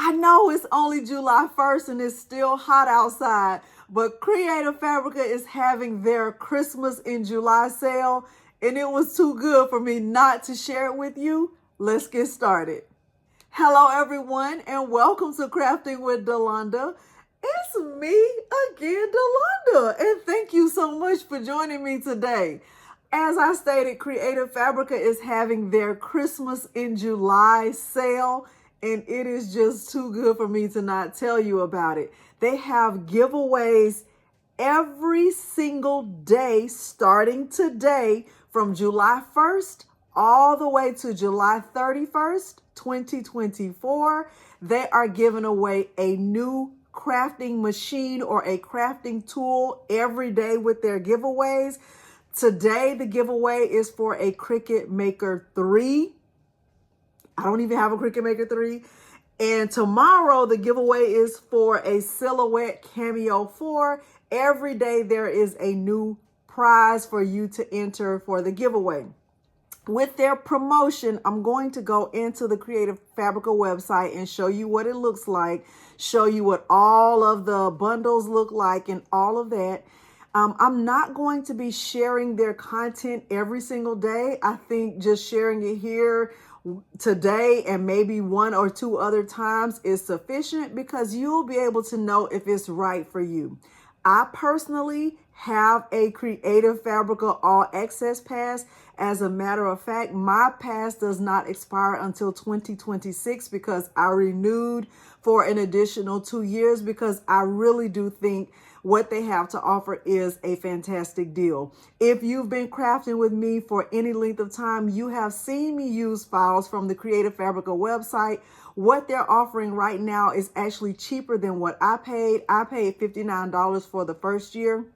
I know it's only July 1st and it's still hot outside, but Creative Fabrica is having their Christmas in July sale, and it was too good for me not to share it with you. Let's get started. Hello, everyone, and welcome to Crafting with Delonda. It's me again, Delonda, and thank you so much for joining me today. As I stated, Creative Fabrica is having their Christmas in July sale, and it is just too good for me to not tell you about it. They have giveaways every single day starting today from July 1st all the way to July 31st, 2024. They are giving away a new crafting machine or a crafting tool every day with their giveaways. Today, the giveaway is for a Cricut Maker 3. I don't even have a Cricut Maker 3. And tomorrow, the giveaway is for a Silhouette Cameo 4. Every day, there is a new prize for you to enter for the giveaway. With their promotion, I'm going to go into the Creative Fabrica website and show you what it looks like, show you what all of the bundles look like and all of that. I'm not going to be sharing their content every single day. I think just sharing it here today and maybe one or two other times is sufficient because you'll be able to know if it's right for you. I personally have a Creative Fabrica All Access Pass. As a matter of fact, my pass does not expire until 2026 because I renewed for an additional 2 years because I really do think what they have to offer is a fantastic deal. If you've been crafting with me for any length of time, you have seen me use files from the Creative Fabrica website. What they're offering right now is actually cheaper than what I paid. I paid $59 for the first year.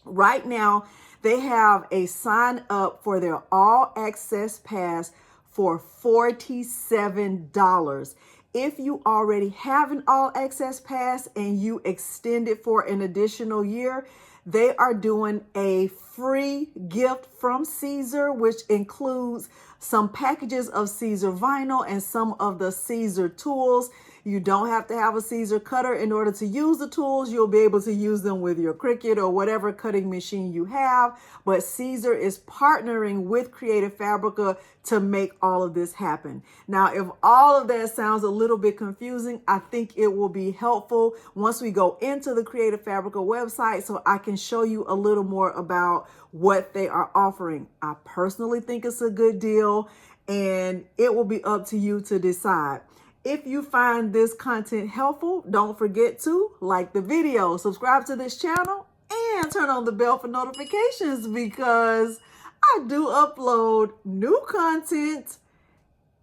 Right now, they have a sign up for their all access pass for $47. If you already have an all access pass and you extend it for an additional year, they are doing a free gift from Siser, which includes some packages of Siser vinyl and some of the Siser tools. You don't have to have a Siser cutter in order to use the tools. You'll be able to use them with your Cricut or whatever cutting machine you have. But Siser is partnering with Creative Fabrica to make all of this happen. Now, if all of that sounds a little bit confusing, I think it will be helpful once we go into the Creative Fabrica website so I can show you a little more about what they are offering. I personally think it's a good deal, and it will be up to you to decide. If you find this content helpful, don't forget to like the video, subscribe to this channel, and turn on the bell for notifications because I do upload new content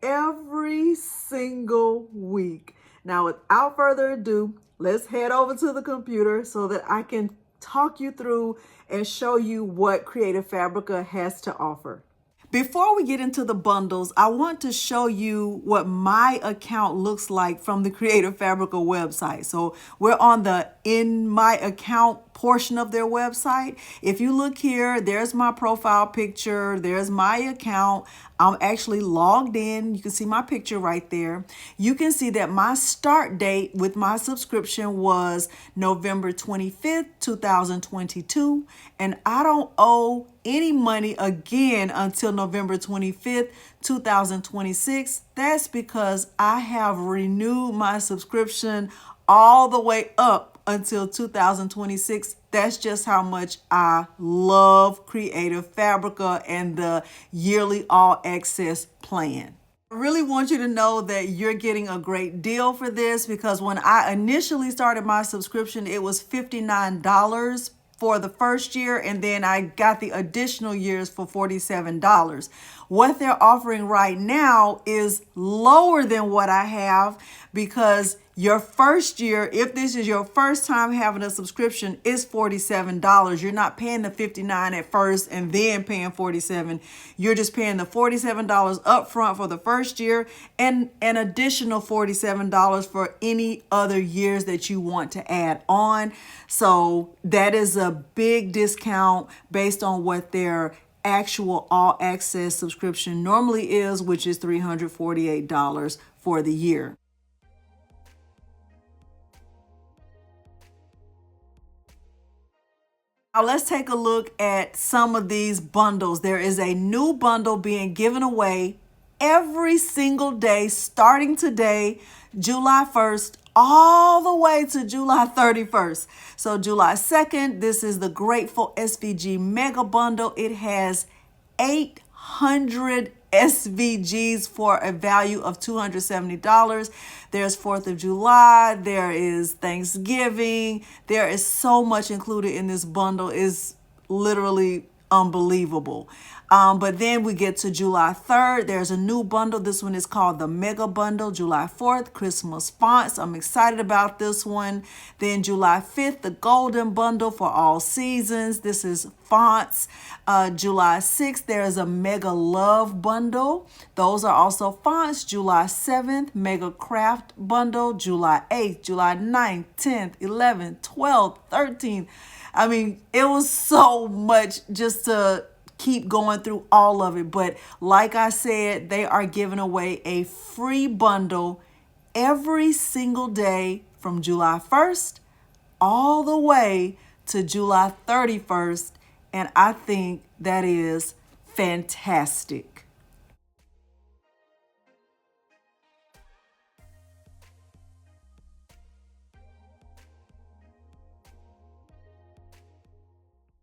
every single week. Now, without further ado, let's head over to the computer so that I can talk you through and show you what Creative Fabrica has to offer. Before we get into the bundles, I want to show you what my account looks like from the Creative Fabrica website. So we're on the In My Account portion of their website. If you look here, there's my profile picture, there's my account. I'm actually logged in. You can see my picture right there. You can see that my start date with my subscription was November 25th, 2022, and I don't owe any money again until November 25th, 2026. That's because I have renewed my subscription all the way up until 2026. That's just how much I love Creative Fabrica and the yearly all access plan. I really want you to know that you're getting a great deal for this because when I initially started my subscription, it was $59 for the first year, and then I got the additional years for $47. What they're offering right now is lower than what I have because your first year, if this is your first time having a subscription, is $47. You're not paying the $59 at first and then paying $47. You're just paying the $47 up front for the first year and an additional $47 for any other years that you want to add on. So that is a big discount based on what their actual all access subscription normally is, which is $348 for the year. Now let's take a look at some of these bundles. There is a new bundle being given away every single day starting today, July 1st, all the way to July 31st. So July 2nd, this is the Grateful SVG Mega Bundle. It has 800 SVGs for a value of $270. There's 4th of July, there is Thanksgiving. There is so much included in this bundle. It's literally unbelievable. But then we get to July 3rd. There's a new bundle. This one is called the Mega Bundle. July 4th, Christmas fonts. I'm excited about this one. Then July 5th, the Golden Bundle for all seasons. This is fonts. July 6th, there's a Mega Love Bundle. Those are also fonts. July 7th, Mega Craft Bundle. July 8th, July 9th, 10th, 11th, 12th, 13th. I mean, it was so much just to keep going through all of it. But like I said, they are giving away a free bundle every single day from July 1st all the way to July 31st. And I think that is fantastic.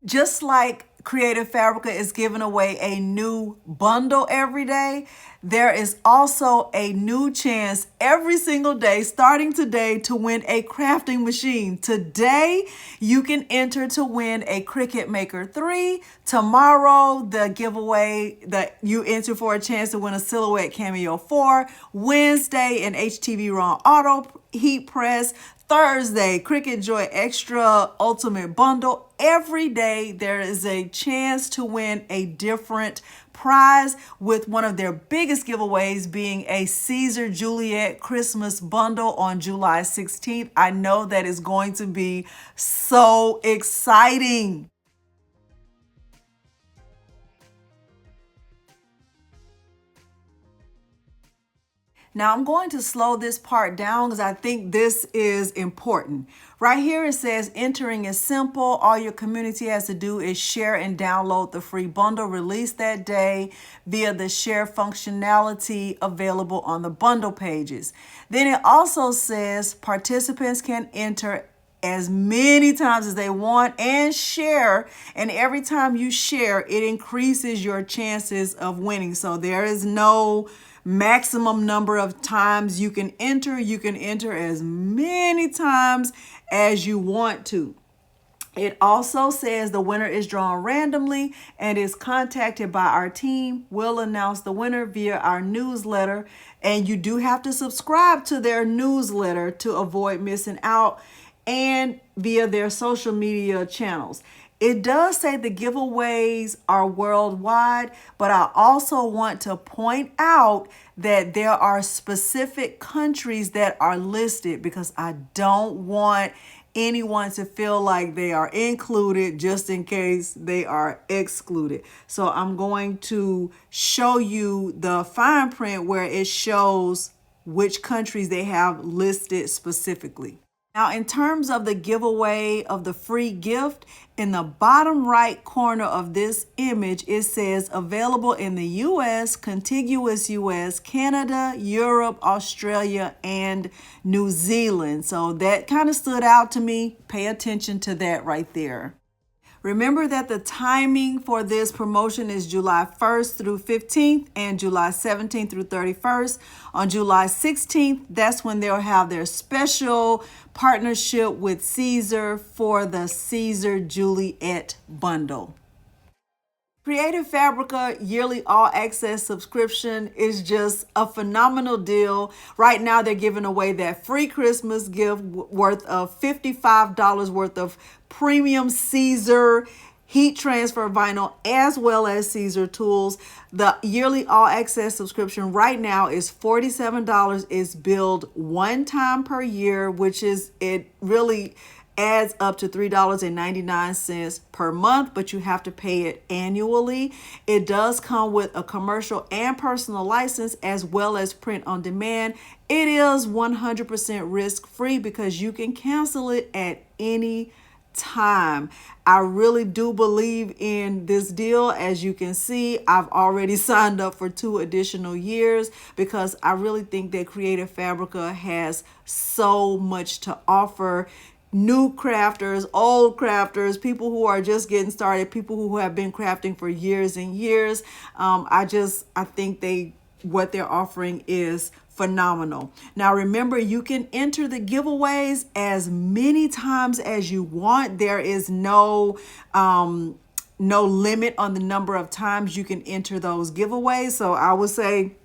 Just like Creative Fabrica is giving away a new bundle every day, there is also a new chance every single day starting today to win a crafting machine. Today, you can enter to win a Cricut Maker 3. Tomorrow, the giveaway that you enter for a chance to win a Silhouette Cameo 4. Wednesday, an HTV Raw Auto Heat Press. Thursday, Cricut Joy Extra Ultimate Bundle. Every day there is a chance to win a different prize, with one of their biggest giveaways being a Siser Juliet Christmas Bundle on July 16th. I know that is going to be so exciting. Now I'm going to slow this part down because I think this is important. Right here it says entering is simple. All your community has to do is share and download the free bundle released that day via the share functionality available on the bundle pages. Then it also says participants can enter as many times as they want and share. And every time you share, it increases your chances of winning. So there is no maximum number of times you can enter. You can enter as many times as you want to. It also says the winner is drawn randomly and is contacted by our team. We'll announce the winner via our newsletter, and you do have to subscribe to their newsletter to avoid missing out, and via their social media channels. It does say the giveaways are worldwide, but I also want to point out that there are specific countries that are listed because I don't want anyone to feel like they are included just in case they are excluded. So I'm going to show you the fine print where it shows which countries they have listed specifically. Now, in terms of the giveaway of the free gift, in the bottom right corner of this image, it says available in the US, contiguous US, Canada, Europe, Australia, and New Zealand. So that kind of stood out to me. Pay attention to that right there. Remember that the timing for this promotion is July 1st through 15th and July 17th through 31st. On July 16th, that's when they'll have their special partnership with Siser for the Siser Juliet bundle. Creative Fabrica yearly all access subscription is just a phenomenal deal. Right now, they're giving away that free Christmas gift worth of $55 worth of premium Siser heat transfer vinyl as well as Siser tools. The yearly all access subscription right now is $47. It's billed one time per year, which is, it really adds up to $3.99 per month, but you have to pay it annually. It does come with a commercial and personal license as well as print on demand. It is 100% risk-free because you can cancel it at any time. I really do believe in this deal. As you can see, I've already signed up for 2 additional years because I really think that Creative Fabrica has so much to offer. New crafters, old crafters, people who are just getting started, people who have been crafting for years and years. I think what they're offering is phenomenal. Now remember, you can enter the giveaways as many times as you want. There is no limit on the number of times you can enter those giveaways. So I would say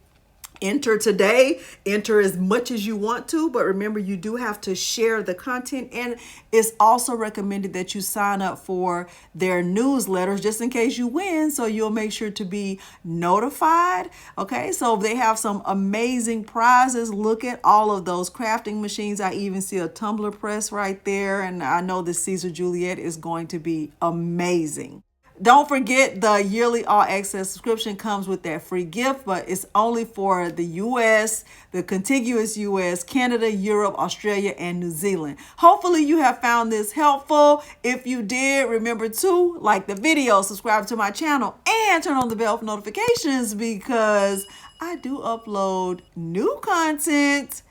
enter today, enter as much as you want to, but remember, you do have to share the content, and it's also recommended that you sign up for their newsletters just in case you win, so you'll make sure to be notified. Okay, so they have some amazing prizes. Look at all of those crafting machines. I even see a tumbler press right there, and I know the Siser Juliet is going to be amazing. Don't forget, the yearly all access subscription comes with that free gift, but it's only for the US, the contiguous US, Canada, Europe, Australia, and New Zealand. Hopefully you have found this helpful. If you did, remember to like the video, subscribe to my channel, and turn on the bell for notifications because I do upload new content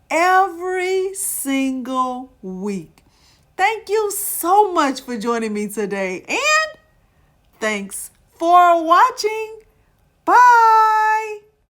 every single week. Thank you so much for joining me today, and thanks for watching. Bye.